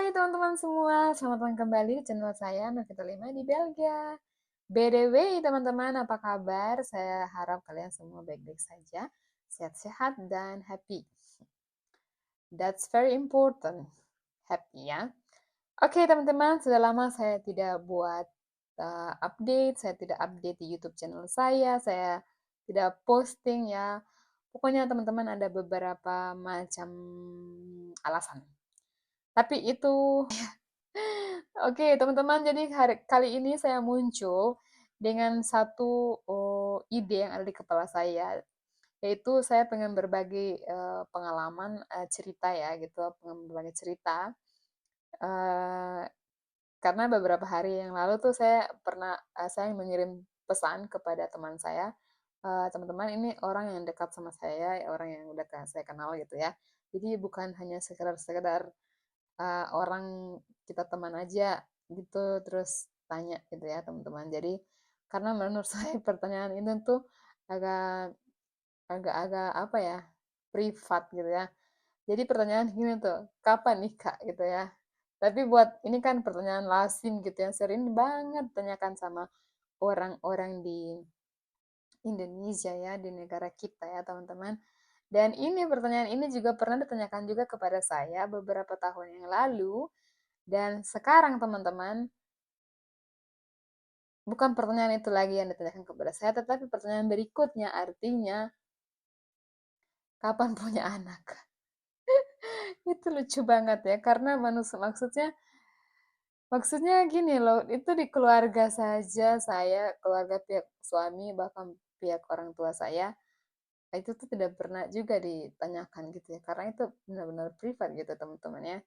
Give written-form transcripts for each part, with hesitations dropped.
Hai teman-teman semua, selamat datang kembali di channel saya Novita Lima di Belgia. By the way, teman-teman, apa kabar? Saya harap kalian semua baik-baik saja, sehat-sehat dan happy. That's very important, happy ya. Oke teman-teman, sudah lama saya tidak buat update, saya tidak update di YouTube channel saya tidak posting ya. Pokoknya teman-teman ada beberapa macam alasan. Tapi itu oke, teman-teman, jadi kali ini saya muncul dengan satu ide yang ada di kepala saya, yaitu saya pengen berbagi pengalaman, cerita ya gitu, pengen berbagi cerita. eh, karena beberapa hari yang lalu tuh saya mengirim pesan kepada teman saya, teman-teman ini orang yang dekat sama saya, orang yang udah saya kenal gitu ya. Jadi bukan hanya sekedar orang kita teman aja gitu, terus tanya gitu ya teman-teman. Jadi karena menurut saya pertanyaan ini tuh agak agak-agak apa ya, privat gitu ya. Jadi pertanyaan gini tuh, kapan nikah gitu ya. Tapi buat ini kan pertanyaan lazim gitu yang sering banget tanyakan sama orang-orang di Indonesia ya, di negara kita ya teman-teman. Dan ini pertanyaan ini juga pernah ditanyakan juga kepada saya beberapa tahun yang lalu. Dan sekarang teman-teman, bukan pertanyaan itu lagi yang ditanyakan kepada saya, tetapi pertanyaan berikutnya artinya, kapan punya anak? Itu lucu banget ya, karena maksudnya gini loh, itu di keluarga saja, keluarga pihak suami, bahkan pihak orang tua saya, itu tuh tidak pernah juga ditanyakan gitu ya, karena itu benar-benar privat gitu teman-teman ya.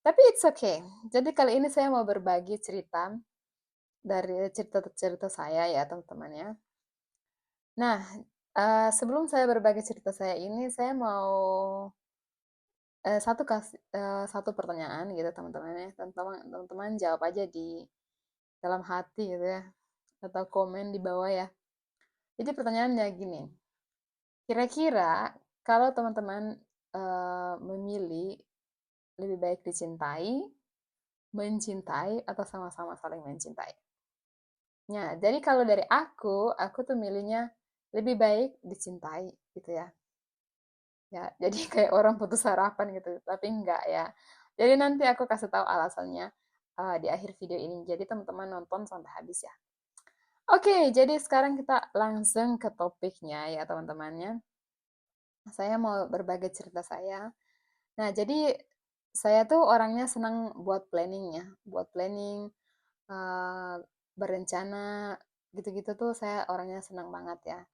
Tapi it's okay. Jadi kali ini saya mau berbagi cerita dari cerita-cerita saya ya teman-teman ya. Nah, sebelum saya berbagi cerita saya ini, saya mau satu pertanyaan gitu teman-teman ya. Teman-teman jawab aja di dalam hati gitu ya, atau komen di bawah ya. Jadi pertanyaannya gini, kira-kira kalau teman-teman memilih lebih baik dicintai, mencintai, atau sama-sama saling mencintai. Ya, jadi kalau dari aku tuh milihnya lebih baik dicintai gitu ya. Ya, jadi kayak orang putus harapan gitu, tapi enggak ya. Jadi nanti aku kasih tahu alasannya di akhir video ini. Jadi teman-teman nonton sampai habis ya. Oke, jadi sekarang kita langsung ke topiknya ya teman-temannya. Saya mau berbagi cerita saya. Nah, jadi saya tuh orangnya senang buat planning ya, buat planning, eh, berencana, gitu-gitu tuh saya orangnya senang banget ya.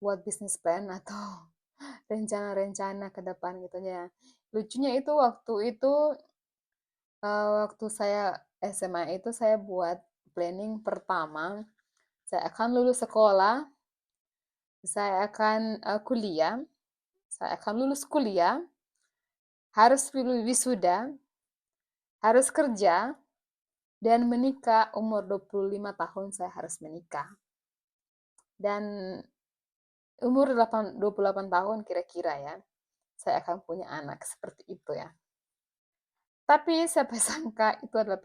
Buat bisnis plan atau rencana-rencana ke depan gitu ya. Lucunya itu waktu saya SMA itu saya buat planning pertama, saya akan lulus sekolah, saya akan kuliah, saya akan lulus kuliah, harus wisuda, harus kerja, dan menikah umur 25 tahun saya harus menikah. Dan umur 28 tahun kira-kira ya, saya akan punya anak seperti itu ya. Tapi siapa sangka itu adalah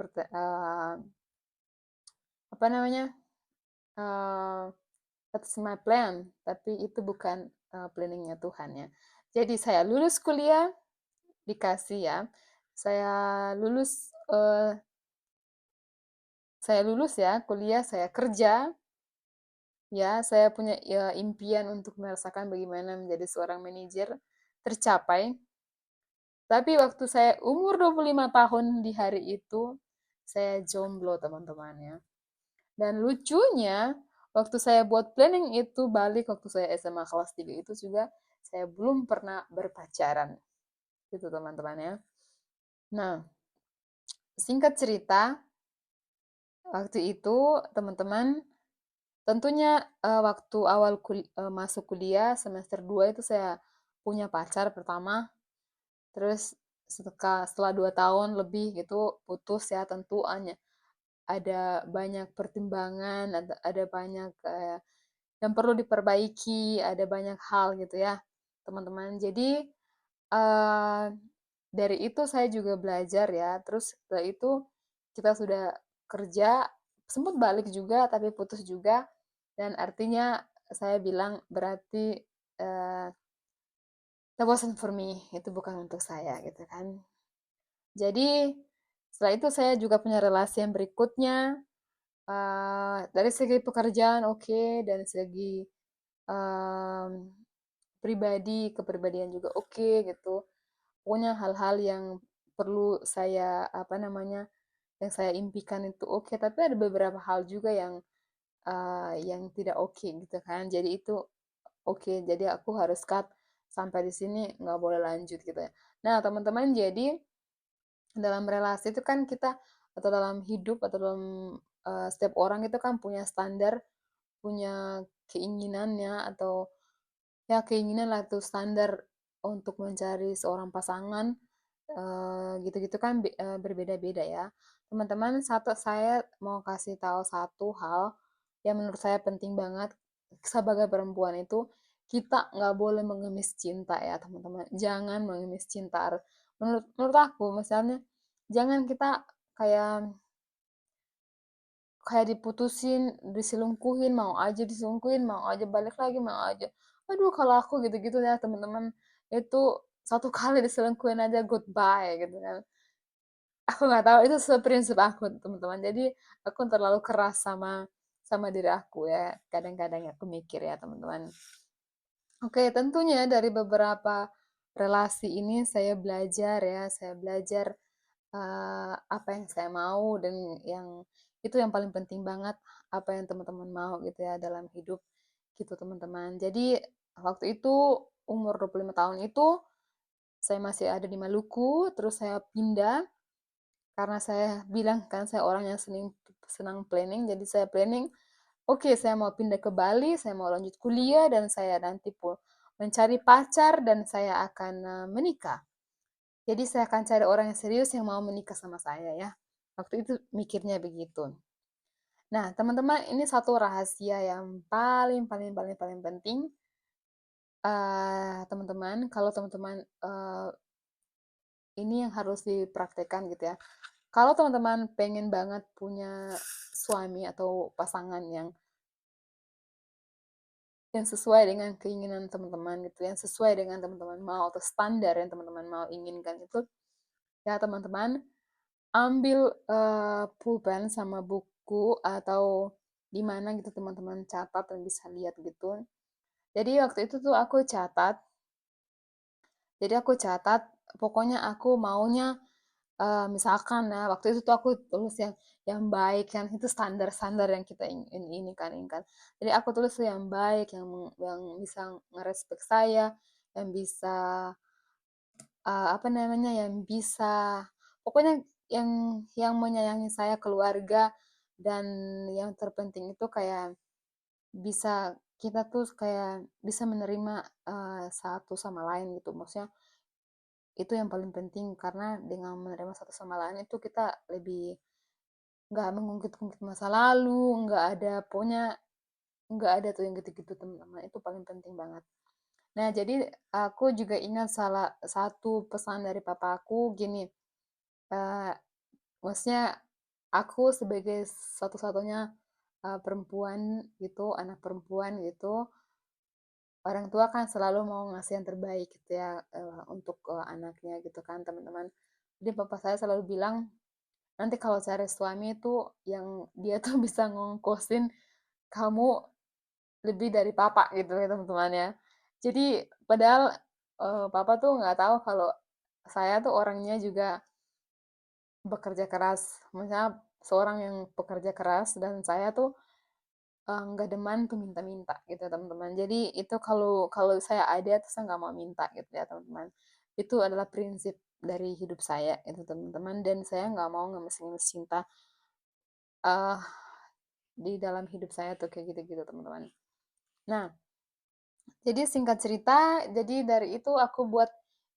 apa namanya? eh that's my plan, tapi itu bukan planningnya Tuhan ya. Jadi dikasih ya, saya lulus saya lulus ya kuliah, saya kerja ya, saya punya ya, impian untuk merasakan bagaimana menjadi seorang manajer tercapai. Tapi waktu saya umur 25 tahun di hari itu, saya jomblo teman-temannya. Dan lucunya, waktu saya buat planning itu, balik waktu saya SMA kelas 3 itu juga, saya belum pernah berpacaran. Gitu teman-teman ya. Nah, singkat cerita, waktu itu teman-teman, tentunya waktu awal masuk kuliah, semester 2 itu saya punya pacar pertama, terus setelah 2 tahun lebih gitu putus ya, tentu ada banyak pertimbangan, ada banyak yang perlu diperbaiki, ada banyak hal gitu ya, teman-teman. Jadi, dari itu saya juga belajar ya. Terus setelah itu kita sudah kerja, sempat balik juga tapi putus juga. Dan artinya saya bilang berarti eh, that wasn't for me, itu bukan untuk saya gitu kan. Jadi setelah itu saya juga punya relasi yang berikutnya. Dari segi pekerjaan oke, dari segi em, pribadi, kepribadian juga oke gitu. Pokoknya hal-hal yang perlu saya apa namanya, yang saya impikan itu oke, tapi ada beberapa hal juga yang tidak oke gitu kan. Jadi itu oke, jadi aku harus cut sampai di sini, nggak boleh lanjut gitu ya. Nah, teman-teman, jadi dalam relasi itu kan kita atau dalam hidup atau dalam setiap orang itu kan punya standar, punya keinginannya atau ya keinginan lah tuh standar untuk mencari seorang pasangan gitu-gitu kan berbeda-beda ya. Teman-teman, saya mau kasih tahu satu hal yang menurut saya penting banget sebagai perempuan itu kita nggak boleh mengemis cinta ya teman-teman. Jangan mengemis cinta. Menurut menurut aku misalnya jangan kita kayak kayak diputusin, diselingkuhin, mau aja diselingkuhin, mau aja balik lagi, mau aja. Aduh, kalau aku gitu-gitu ya teman-teman, itu satu kali diselingkuhin aja goodbye gitu kan. Aku nggak tahu itu seprinsip aku teman-teman. Jadi aku terlalu keras sama sama diri aku ya. Kadang-kadang aku mikir ya teman-teman. Oke, tentunya dari beberapa relasi ini saya belajar ya, saya belajar apa yang saya mau dan yang itu yang paling penting banget apa yang teman-teman mau gitu ya dalam hidup gitu teman-teman. Jadi waktu itu umur 25 tahun itu saya masih ada di Maluku, terus saya pindah karena saya bilang kan saya orang yang senang planning, jadi saya planning, oke, saya mau pindah ke Bali, saya mau lanjut kuliah dan saya nanti pun mencari pacar dan saya akan menikah. Jadi saya akan cari orang yang serius yang mau menikah sama saya ya. Waktu itu mikirnya begitu. Nah, teman-teman, ini satu rahasia yang paling paling paling paling penting. Teman-teman, kalau teman-teman ini yang harus dipraktekkan gitu ya. Kalau teman-teman pengen banget punya suami atau pasangan yang sesuai dengan keinginan teman-teman gitu, yang sesuai dengan teman-teman mau atau standar yang teman-teman mau inginkan itu, ya teman-teman ambil pulpen sama buku atau di mana gitu teman-teman catat dan bisa lihat gitu. Jadi waktu itu tuh aku catat, pokoknya aku maunya misalkan ya waktu itu tuh aku tulis yang baik kan itu standar-standar yang kita ini kan ini kan. Jadi aku tulis tuh yang baik, yang bisa ngerespek saya, yang bisa apa namanya yang bisa pokoknya yang menyayangi saya keluarga dan yang terpenting itu kayak bisa kita tuh kayak bisa menerima satu sama lain gitu maksudnya itu yang paling penting karena dengan menerima satu sama lain itu kita lebih nggak mengungkit-ungkit masa lalu nggak ada pokoknya nggak ada tuh yang gitu-gitu teman-teman itu paling penting banget. Nah jadi aku juga ingat salah satu pesan dari papaku gini, eh, maksudnya aku sebagai satu-satunya perempuan gitu, anak perempuan gitu, orang tua kan selalu mau ngasih yang terbaik gitu ya untuk anaknya gitu kan teman-teman. Jadi papa saya selalu bilang nanti kalau cari suami itu yang dia tuh bisa ngongkosin kamu lebih dari papa gitu ya teman-teman ya. Jadi padahal papa tuh nggak tahu kalau saya tuh orangnya juga bekerja keras. Misalnya seorang yang bekerja keras dan saya tuh nggak demen tuh minta-minta gitu teman-teman. Jadi itu kalau kalau saya ada terus saya nggak mau minta gitu ya teman-teman. Itu adalah prinsip dari hidup saya itu teman-teman dan saya nggak mau ngemis-ngemis cinta uh, di dalam hidup saya tuh kayak gitu-gitu teman-teman. Nah, jadi singkat cerita, jadi dari itu aku buat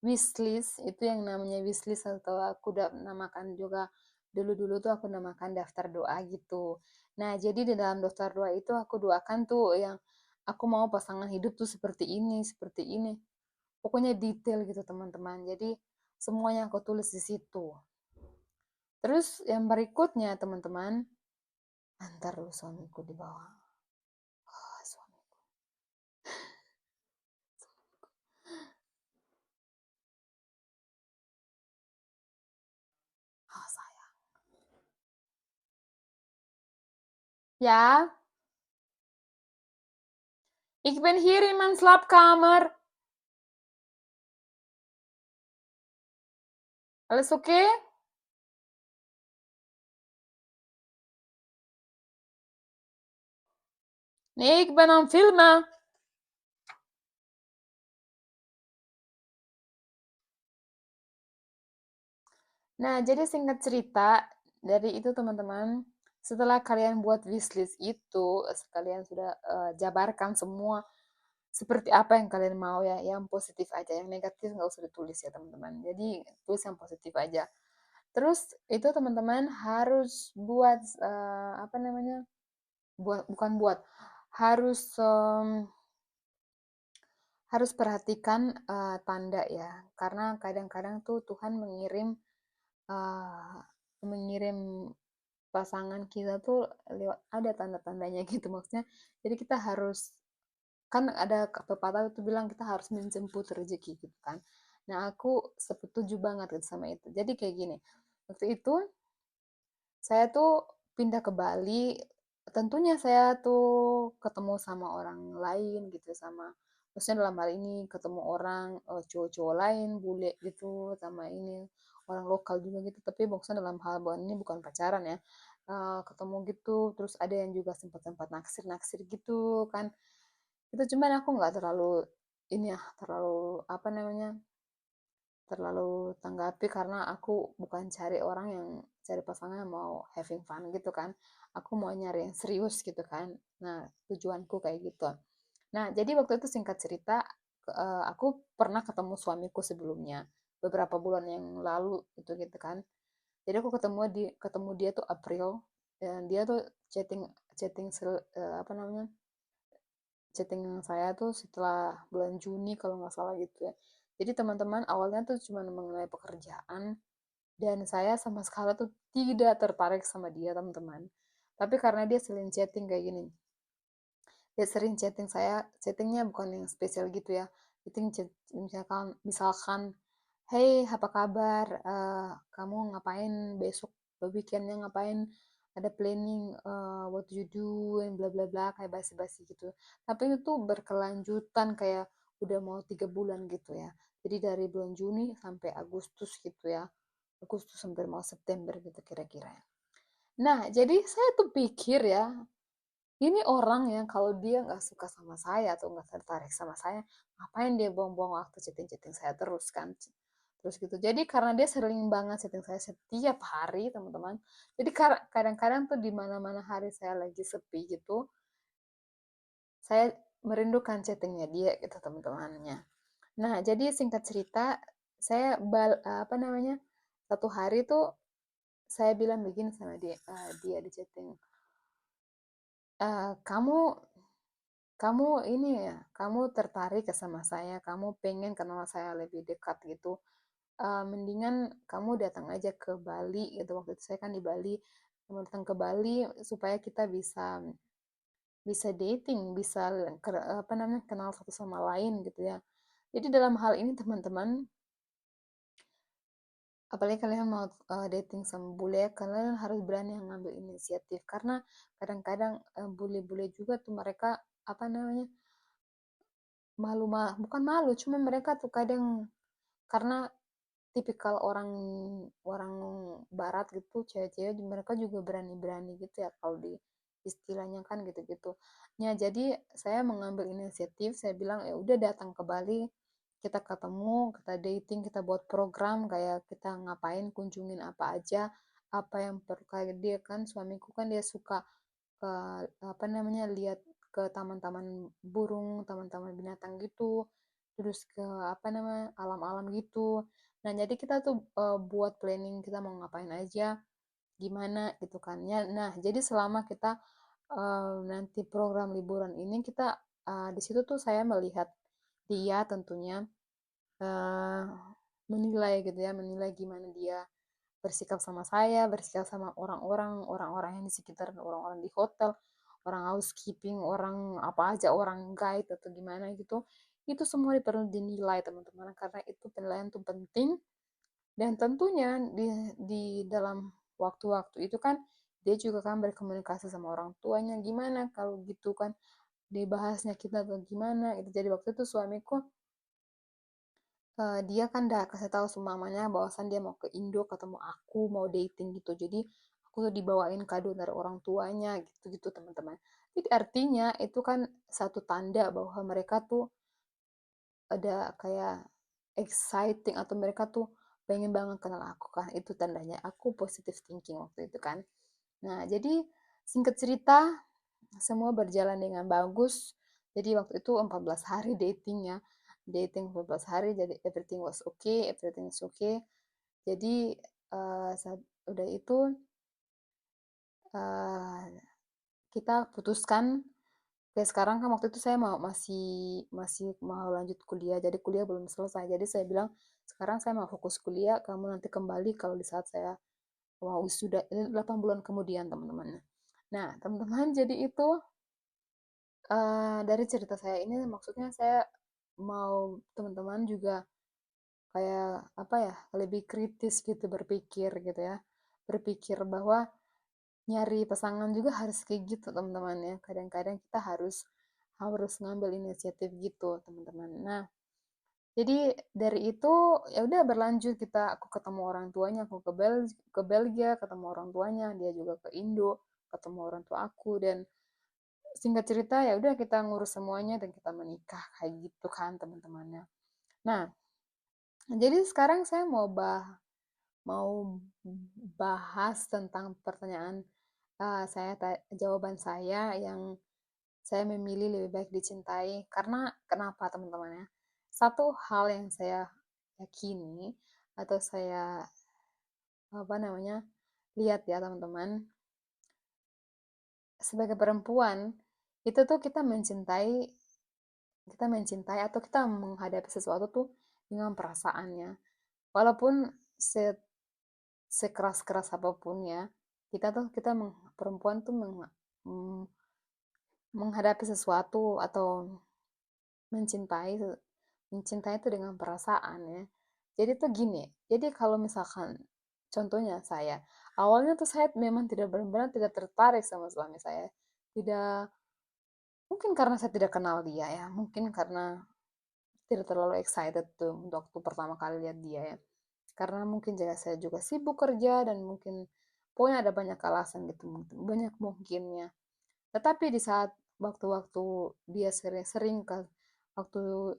wishlist, itu yang namanya wishlist atau aku udah namakan juga dulu-dulu tuh aku namakan daftar doa gitu. Nah, jadi di dalam daftar doa itu aku doakan tuh yang aku mau pasangan hidup tuh seperti ini, seperti ini. Pokoknya detail gitu teman-teman. Jadi semuanya aku tulis di situ. Terus yang berikutnya teman-teman, antar dulu suamiku di bawah. Oh, suamiku. Oh, sayang. Ja, ik ben hier in mijn slaapkamer. Alles oké? Nee, ik ben aan het filmen. Nah, jadi singkat cerita, dari itu teman-teman, setelah kalian buat wishlist itu, kalian sudah jabarkan semua seperti apa yang kalian mau ya, yang positif aja, yang negatif nggak usah ditulis ya teman-teman. Jadi tulis yang positif aja. Terus itu teman-teman harus buat apa namanya? Bukan buat, harus harus perhatikan tanda ya, karena kadang-kadang tuh Tuhan uh, mengirim pasangan kita tuh lewat ada tanda-tandanya gitu maksudnya. Jadi kita harus kan ada pepatah itu bilang kita harus menjemput rezeki gitu kan. Nah aku setuju banget gitu sama itu. Jadi kayak gini, waktu itu saya tuh pindah ke Bali, tentunya saya tuh ketemu sama orang lain gitu, sama maksudnya dalam hal ini ketemu orang cowok-cowok lain, bule gitu, sama ini orang lokal juga gitu. Tapi maksudnya dalam hal bukan ini bukan pacaran ya. Ketemu gitu, terus ada yang juga sempat-sempat naksir-naksir gitu kan. Itu cuman aku nggak terlalu ini ya, terlalu apa namanya, terlalu tanggapi karena aku bukan cari orang yang cari pasangan yang mau having fun gitu kan. Aku mau nyari yang serius gitu kan. Nah, tujuanku kayak gitu. Nah, jadi waktu itu singkat cerita, aku pernah ketemu suamiku sebelumnya beberapa bulan yang lalu itu gitu kan. Jadi aku ketemu dia tuh April dan dia tuh chatting chatting apa namanya? Chatting saya tuh setelah bulan Juni kalau nggak salah gitu ya. Jadi teman-teman awalnya tuh cuma mengenai pekerjaan dan saya sama sekali tuh tidak tertarik sama dia teman-teman. Tapi karena dia sering chatting kayak gini, dia sering chatting saya, chattingnya bukan yang spesial gitu ya. Chatting misalkan, hey apa kabar, kamu ngapain besok, weekendnya ngapain, ada planning what you do, and bla bla bla, kayak basi-basi gitu. Tapi itu berkelanjutan kayak udah mau 3 bulan gitu ya. Jadi dari bulan Juni sampai Agustus gitu ya. Agustus sampai mau September gitu kira-kira. Nah, jadi saya tuh pikir ya, ini orang yang kalau dia nggak suka sama saya atau nggak tertarik sama saya, ngapain dia buang-buang waktu chatting-chatting saya terus kan. Terus gitu. Jadi karena dia sering banget chatting saya setiap hari, teman-teman. Jadi kadang-kadang tuh di mana-mana hari saya lagi sepi gitu, saya merindukan chattingnya dia gitu teman-temannya. Nah, jadi singkat cerita, saya apa namanya? Satu hari tuh saya bilang begini sama dia, dia di chatting, kamu kamu ini ya, kamu tertarik ke sama saya, kamu pengen kenal saya lebih dekat gitu. Mendingan kamu datang aja ke Bali gitu. Waktu itu saya kan di Bali, kamu datang ke Bali supaya kita bisa bisa dating, bisa apa namanya kenal satu sama lain gitu ya. Jadi dalam hal ini teman-teman, apalagi kalian mau dating sama bule, kalian harus berani yang ngambil inisiatif karena kadang-kadang bule-bule juga tuh mereka apa namanya malu mah bukan malu, cuma mereka tuh kadang karena tipikal orang orang barat gitu, cewek-cewek mereka juga berani-berani gitu ya kalau di istilahnya kan gitu-gitu. Ya, jadi saya mengambil inisiatif, saya bilang ya udah datang ke Bali, kita ketemu, kita dating, kita buat program kayak kita ngapain, kunjungin apa aja, apa yang perlu kayak dia kan suamiku kan dia suka ke apa namanya lihat ke taman-taman burung, taman-taman binatang gitu, terus ke apa namanya alam-alam gitu. Nah, jadi kita tuh buat planning kita mau ngapain aja, gimana gitu kan ya. Nah, jadi selama kita nanti program liburan ini kita di situ tuh saya melihat dia tentunya menilai gitu ya, menilai gimana dia bersikap sama saya, bersikap sama orang-orang yang di sekitar, orang-orang di hotel, orang housekeeping, orang apa aja, orang guide atau gimana gitu. Itu semua perlu dinilai teman-teman, karena itu penilaian itu penting. Dan tentunya di dalam waktu-waktu itu kan dia juga kan berkomunikasi sama orang tuanya, gimana kalau gitu kan dibahasnya kita atau gimana gitu. Jadi waktu itu suamiku dia kan udah kasih tahu sama mamanya bahwasan dia mau ke Indo ketemu aku, mau dating gitu. Jadi aku tuh dibawain kado dari orang tuanya gitu-gitu teman-teman. Jadi artinya itu kan satu tanda bahwa mereka tuh ada kayak exciting atau mereka tuh pengen banget kenal aku kan. Itu tandanya aku positive thinking waktu itu kan. Nah, jadi singkat cerita semua berjalan dengan bagus. Jadi waktu itu 14 hari datingnya. Dating 14 hari, jadi everything was okay, everything is okay. Jadi saat udah itu uh, kita putuskan. Kayak sekarang kan waktu itu saya masih masih mau lanjut kuliah, jadi kuliah belum selesai. Jadi saya bilang sekarang saya mau fokus kuliah, kamu nanti kembali kalau di saat saya mau wisuda. Ini 8 bulan kemudian teman-teman. Nah teman-teman, jadi itu dari cerita saya ini maksudnya saya mau teman-teman juga kayak apa ya, lebih kritis gitu berpikir gitu ya. Berpikir bahwa nyari pasangan juga harus kayak gitu teman-teman ya. Kadang-kadang kita harus harus ngambil inisiatif gitu teman-teman. Nah, jadi dari itu ya udah berlanjut, aku ketemu orang tuanya, aku ke Belgia ketemu orang tuanya, dia juga ke Indo ketemu orang tua aku, dan singkat cerita ya udah kita ngurus semuanya dan kita menikah kayak gitu kan teman-temannya. Nah, jadi sekarang saya mau bahas tentang pertanyaan jawaban saya yang saya memilih lebih baik dicintai. Karena kenapa teman-teman ya? Satu hal yang saya yakini atau saya apa namanya lihat ya teman-teman, sebagai perempuan itu tuh kita mencintai atau kita menghadapi sesuatu tuh dengan perasaannya. Walaupun sekeras-keras apapun ya, kita perempuan tuh menghadapi sesuatu atau mencintai mencintai itu dengan perasaan ya. Jadi tuh gini, jadi kalau misalkan contohnya saya, awalnya tuh saya memang tidak benar-benar tidak tertarik sama suami saya. Tidak, mungkin karena saya tidak kenal dia ya, mungkin karena tidak terlalu excited tuh waktu pertama kali lihat dia ya. Karena mungkin saya juga sibuk kerja dan mungkin pokoknya ada banyak alasan gitu, banyak mungkinnya. Tetapi di saat waktu-waktu dia sering-sering waktu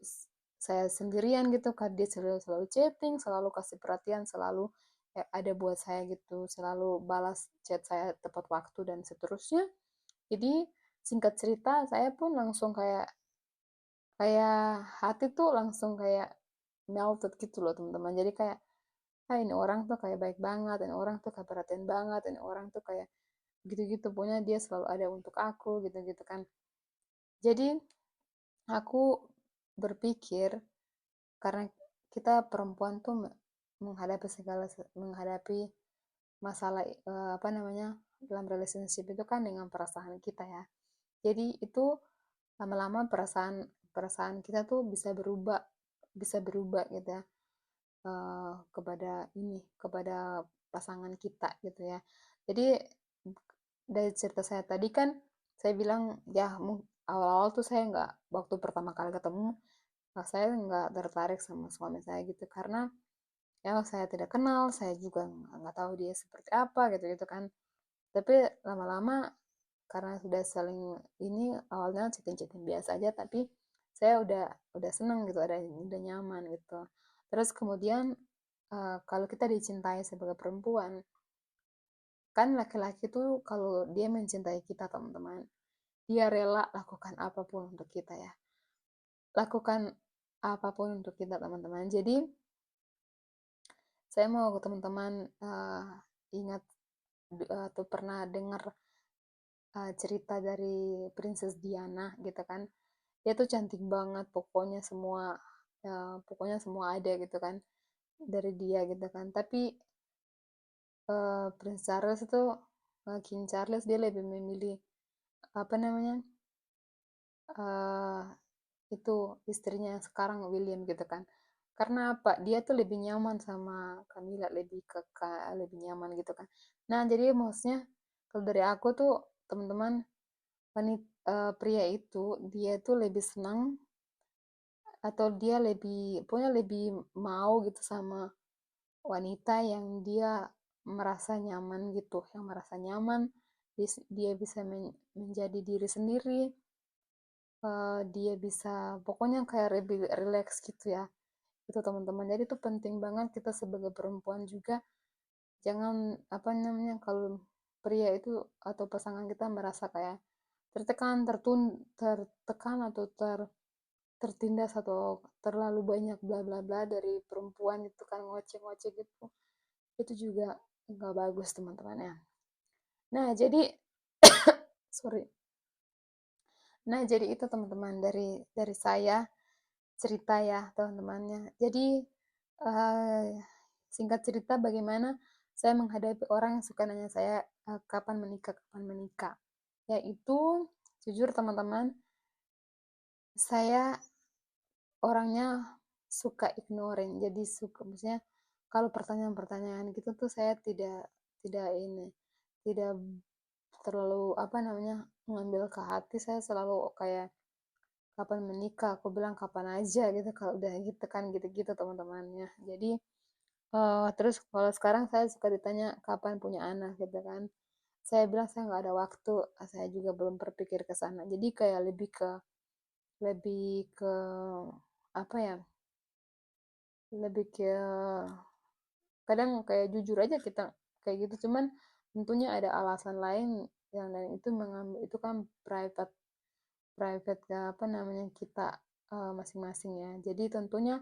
saya sendirian gitu kan, dia selalu selalu chatting, selalu kasih perhatian, selalu ada buat saya gitu, selalu balas chat saya tepat waktu dan seterusnya. Jadi singkat cerita saya pun langsung kayak kayak hati tuh langsung kayak melted gitu loh teman-teman. Jadi kayak, ah ini orang tuh kayak baik banget, ini orang tuh kayak perhatian banget, ini orang tuh kayak gitu-gitu. Pokoknya dia selalu ada untuk aku gitu-gitu kan. Jadi aku berpikir karena kita perempuan tuh menghadapi masalah apa namanya dalam relationship itu kan dengan perasaan kita ya. Jadi itu lama-lama perasaan perasaan kita tuh bisa berubah gitu ya, kepada pasangan kita gitu ya. Jadi dari cerita saya tadi kan saya bilang ya awal-awal tuh saya nggak, waktu pertama kali ketemu saya nggak tertarik sama suami saya gitu karena ya saya tidak kenal, saya juga nggak tahu dia seperti apa gitu gitu kan. Tapi lama-lama karena sudah saling ini, awalnya chatting-chatting biasa aja, tapi saya udah seneng gitu, udah nyaman gitu. Terus kemudian kalau kita dicintai sebagai perempuan, kan laki-laki tuh kalau dia mencintai kita teman-teman, dia rela lakukan apapun untuk kita ya. Lakukan apapun untuk kita teman-teman. Jadi saya mau ke teman-teman ingat atau pernah dengar cerita dari Princess Diana gitu kan. Dia tuh cantik banget, pokoknya semua ada gitu kan. dari dia gitu kan. Tapi Prince Charles itu King Charles dia lebih memilih apa namanya eh itu istrinya yang sekarang William gitu kan. Karena apa? Dia tuh lebih nyaman sama Camilla, lebih lebih nyaman gitu kan. Nah, jadi maksudnya kalau dari aku tuh teman-teman pria itu dia tuh lebih senang atau dia lebih pokoknya lebih mau gitu sama wanita yang dia merasa nyaman gitu, yang merasa nyaman, dia bisa menjadi diri sendiri, dia bisa pokoknya kayak lebih relax gitu ya. Itu teman-teman. Jadi itu penting banget kita sebagai perempuan juga jangan apa namanya kalau pria itu atau pasangan kita merasa kayak tertekan, tertekan atau tertindas atau terlalu banyak bla bla bla dari perempuan itu kan ngoceh-ngoceh gitu. Itu juga nggak bagus teman-teman ya. Nah, jadi sorry. Nah, jadi itu teman-teman dari saya cerita ya teman-temannya. Jadi eh, singkat cerita bagaimana saya menghadapi orang yang suka nanya saya kapan menikah, kapan menikah. Yaitu jujur teman-teman, saya orangnya suka ignoring. Jadi suka maksudnya kalau pertanyaan-pertanyaan gitu tuh saya tidak tidak ini tidak terlalu apa namanya mengambil ke hati. Saya selalu kayak kapan menikah, aku bilang kapan aja gitu kalau udah gitu kan gitu-gitu teman-temannya. Jadi terus kalau sekarang saya suka ditanya kapan punya anak gitu kan. Saya bilang saya nggak ada waktu, saya juga belum berpikir ke sana. Jadi kayak lebih ke apa ya? Lebih ke kadang kayak jujur aja kita kayak gitu. Cuman tentunya ada alasan lain yang dan itu mengambil itu kan private private apa namanya kita masing-masing ya. Jadi tentunya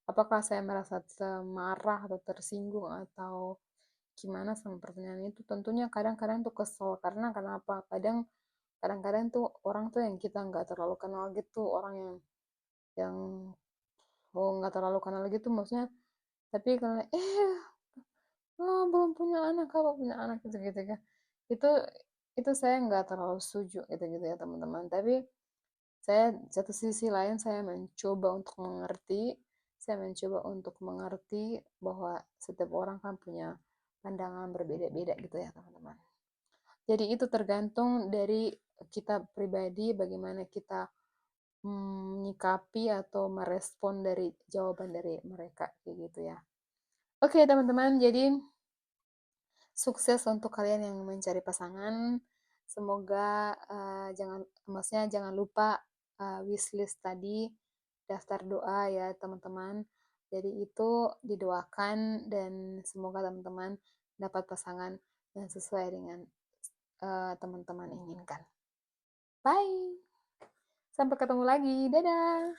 apakah saya merasa marah atau tersinggung atau gimana sama pertanyaan itu tentunya kadang-kadang tuh kesel karena kenapa kadang-kadang tuh orang tuh yang kita nggak terlalu kenal gitu orang yang oh nggak terlalu kenal gitu maksudnya tapi kalau oh belum punya anak kalau punya anak gitu gitu kan itu itu saya nggak terlalu setuju gitu gitu ya teman-teman tapi saya satu sisi lain saya mencoba untuk mengerti saya mencoba untuk mengerti bahwa setiap orang kan punya pandangan berbeda-beda gitu ya teman-teman. Jadi itu tergantung dari kita pribadi bagaimana kita menyikapi atau merespon dari jawaban dari mereka kayak gitu ya. Oke teman-teman, jadi sukses untuk kalian yang mencari pasangan. Semoga jangan maksudnya jangan lupa wishlist tadi daftar doa ya teman-teman. Jadi itu didoakan dan semoga teman-teman dapat pasangan yang sesuai dengan teman-teman inginkan. Bye. Sampai ketemu lagi. Dadah.